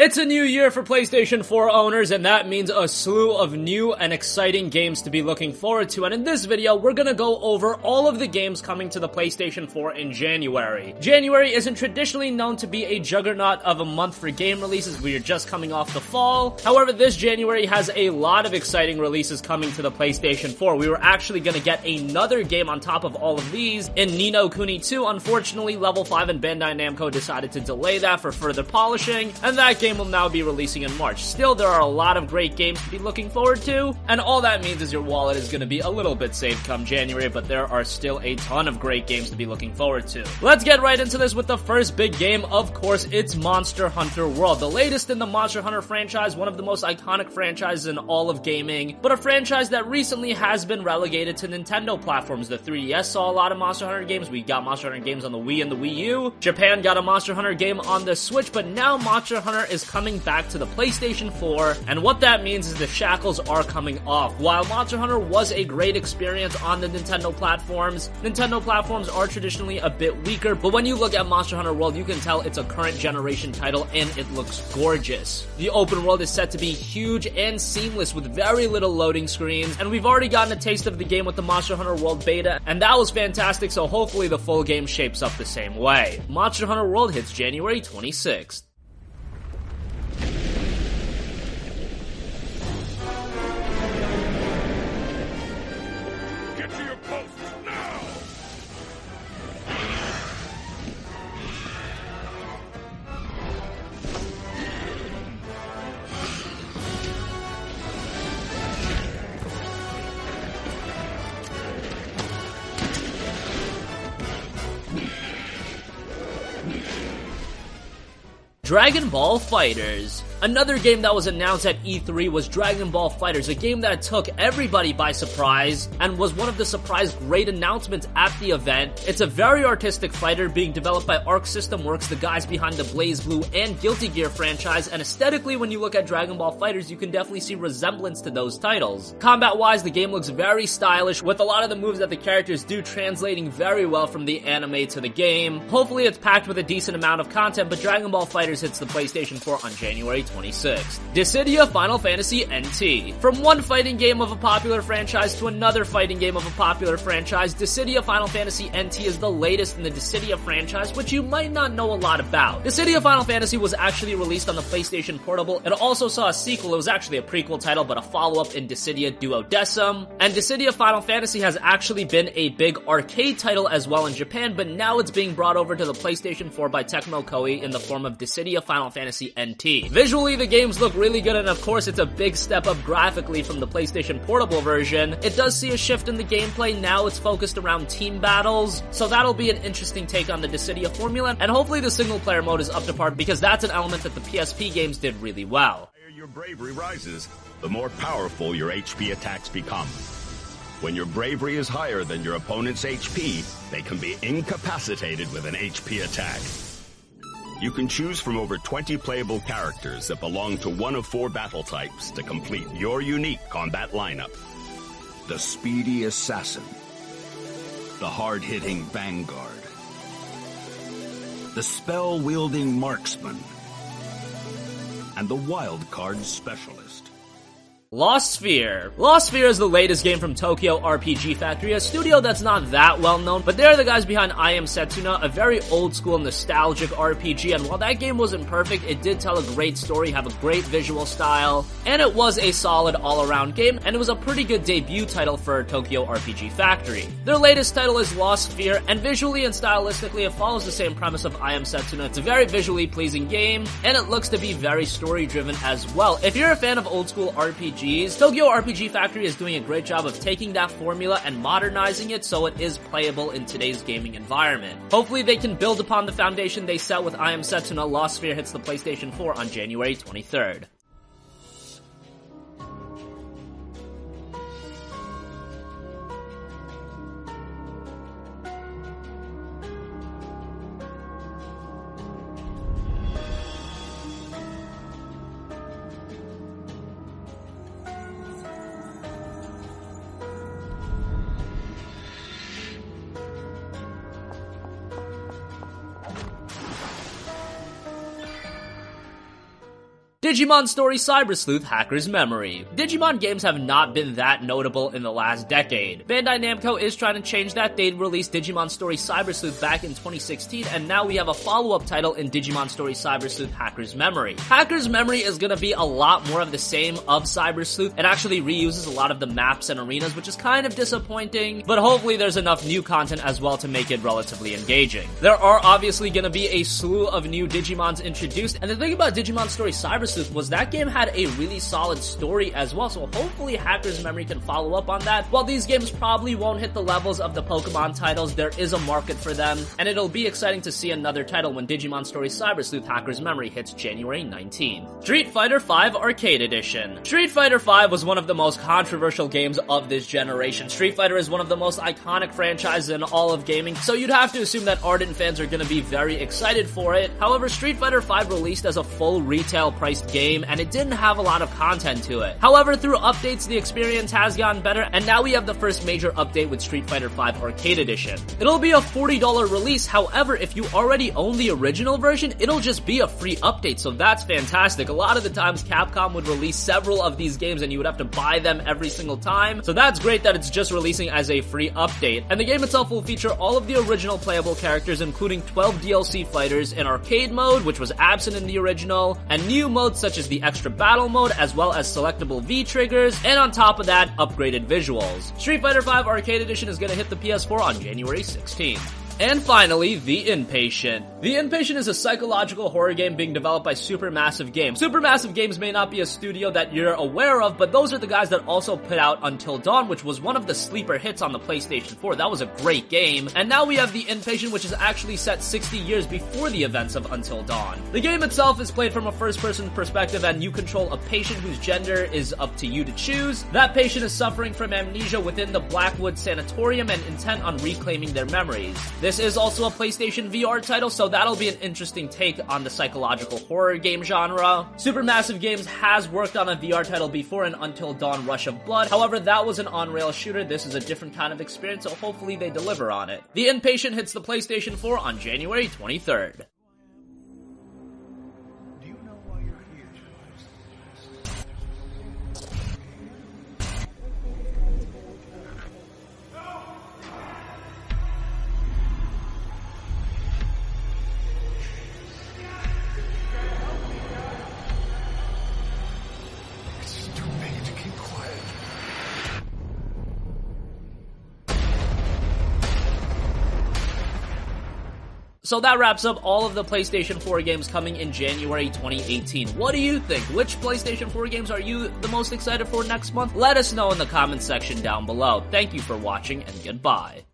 It's a new year for PlayStation 4 owners, and that means a slew of new and exciting games to be looking forward to. And in this video, we're gonna go over all of the games coming to the PlayStation 4 in January. January isn't traditionally known to be a juggernaut of a month for game releases. We are just coming off the fall. However, this January has a lot of exciting releases coming to the PlayStation 4. We were actually gonna get another game on top of all of these in Ni no Kuni 2. Unfortunately, Level 5 and Bandai Namco decided to delay that for further polishing, and that game will now be releasing in March. Still, there are a lot of great games to be looking forward to, and all that means is your wallet is going to be a little bit safe come January, but there are still a ton of great games to be looking forward to. Let's get right into this with the first big game. Of course, it's Monster Hunter World, the latest in the Monster Hunter franchise, one of the most iconic franchises in all of gaming, but a franchise that recently has been relegated to Nintendo platforms. The 3DS saw a lot of Monster Hunter games. We got Monster Hunter games on the Wii and the Wii U. Japan got a Monster Hunter game on the Switch, but now Monster Hunter is coming back to the PlayStation 4, and what that means is the shackles are coming off. While Monster Hunter was a great experience on the Nintendo platforms are traditionally a bit weaker, but when you look at Monster Hunter World, you can tell it's a current generation title, and it looks gorgeous. The open world is set to be huge and seamless with very little loading screens, and we've already gotten a taste of the game with the Monster Hunter World beta, and that was fantastic, so hopefully the full game shapes up the same way. Monster Hunter World hits January 26th. Dragon Ball FighterZ. Another game that was announced at E3 was Dragon Ball FighterZ, a game that took everybody by surprise and was one of the surprise great announcements at the event. It's a very artistic fighter being developed by Arc System Works, the guys behind the BlazBlue and Guilty Gear franchise, and aesthetically when you look at Dragon Ball FighterZ, you can definitely see resemblance to those titles. Combat-wise, the game looks very stylish, with a lot of the moves that the characters do translating very well from the anime to the game. Hopefully it's packed with a decent amount of content, but Dragon Ball FighterZ hits the PlayStation 4 on January 26th. Dissidia Final Fantasy NT. From one fighting game of a popular franchise to another fighting game of a popular franchise, Dissidia Final Fantasy NT is the latest in the Dissidia franchise, which you might not know a lot about. Dissidia Final Fantasy was actually released on the PlayStation Portable. It also saw a sequel. It was actually a prequel title, but a follow-up in Dissidia Duodecim. And Dissidia Final Fantasy has actually been a big arcade title as well in Japan, but now it's being brought over to the PlayStation 4 by Tecmo Koei in the form of Dissidia Final Fantasy NT. Visually, the games look really good, and of course it's a big step up graphically from the PlayStation Portable version. It does see a shift in the gameplay. Now it's focused around team battles, so that'll be an interesting take on the Dissidia formula, and hopefully the single player mode is up to par because that's an element that the PSP games did really well. The higher your bravery rises, the more powerful your HP attacks become. When your bravery is higher than your opponent's HP, they can be incapacitated with an HP attack. You can choose from over 20 playable characters that belong to one of 4 battle types to complete your unique combat lineup. The speedy assassin, the hard-hitting vanguard, the spell-wielding marksman, and the wild card specialist. Lost Sphere. Lost Sphere is the latest game from Tokyo RPG Factory, a studio that's not that well known, but they're the guys behind I Am Setsuna, a very old school nostalgic RPG, and while that game wasn't perfect, it did tell a great story, have a great visual style, and it was a solid all-around game, and it was a pretty good debut title for Tokyo RPG Factory. Their latest title is Lost Sphere, and visually and stylistically it follows the same premise of I Am Setsuna. It's a very visually pleasing game, and it looks to be very story-driven as well. If you're a fan of old school RPGs, Tokyo RPG Factory is doing a great job of taking that formula and modernizing it so it is playable in today's gaming environment. Hopefully they can build upon the foundation they set with I Am Setsuna. Lost Sphere hits the PlayStation 4 on January 23rd. Digimon Story Cyber Sleuth Hacker's Memory. Digimon games have not been that notable in the last decade. Bandai Namco is trying to change that. They'd released Digimon Story Cyber Sleuth back in 2016, and now we have a follow-up title in Digimon Story Cyber Sleuth Hacker's Memory. Hacker's Memory is gonna be a lot more of the same of Cyber Sleuth. It actually reuses a lot of the maps and arenas, which is kind of disappointing, but hopefully there's enough new content as well to make it relatively engaging. There are obviously gonna be a slew of new Digimons introduced, and the thing about Digimon Story Cyber Sleuth was that game had a really solid story as well, so hopefully Hacker's Memory can follow up on that. While these games probably won't hit the levels of the Pokemon titles, there is a market for them, and it'll be exciting to see another title when Digimon Story Cyber Sleuth Hacker's Memory hits January 19th. Street Fighter V Arcade Edition. Street Fighter V was one of the most controversial games of this generation. Street Fighter is one of the most iconic franchises in all of gaming, so you'd have to assume that ardent fans are gonna be very excited for it. However, Street Fighter V released as a full retail priced game, and it didn't have a lot of content to it. However, through updates, the experience has gotten better, and now we have the first major update with Street Fighter V Arcade Edition. It'll be a $40 release, however, if you already own the original version, it'll just be a free update, so that's fantastic. A lot of the times, Capcom would release several of these games, and you would have to buy them every single time, so that's great that it's just releasing as a free update. And the game itself will feature all of the original playable characters, including 12 DLC fighters in arcade mode, which was absent in the original, and new modes such as the extra battle mode, as well as selectable V-triggers, and on top of that, upgraded visuals. Street Fighter V Arcade Edition is gonna hit the PS4 on January 16th. And finally, The Inpatient. The Inpatient is a psychological horror game being developed by Supermassive Games. Supermassive Games may not be a studio that you're aware of, but those are the guys that also put out Until Dawn, which was one of the sleeper hits on the PlayStation 4. That was a great game. And now we have The Inpatient, which is actually set 60 years before the events of Until Dawn. The game itself is played from a first-person perspective, and you control a patient whose gender is up to you to choose. That patient is suffering from amnesia within the Blackwood Sanatorium and intent on reclaiming their memories. This is also a PlayStation VR title, so that'll be an interesting take on the psychological horror game genre. Supermassive Games has worked on a VR title before in Until Dawn Rush of Blood. However, that was an on-rail shooter. This is a different kind of experience, so hopefully they deliver on it. The Inpatient hits the PlayStation 4 on January 23rd. So that wraps up all of the PlayStation 4 games coming in January 2018. What do you think? Which PlayStation 4 games are you the most excited for next month? Let us know in the comments section down below. Thank you for watching, and goodbye.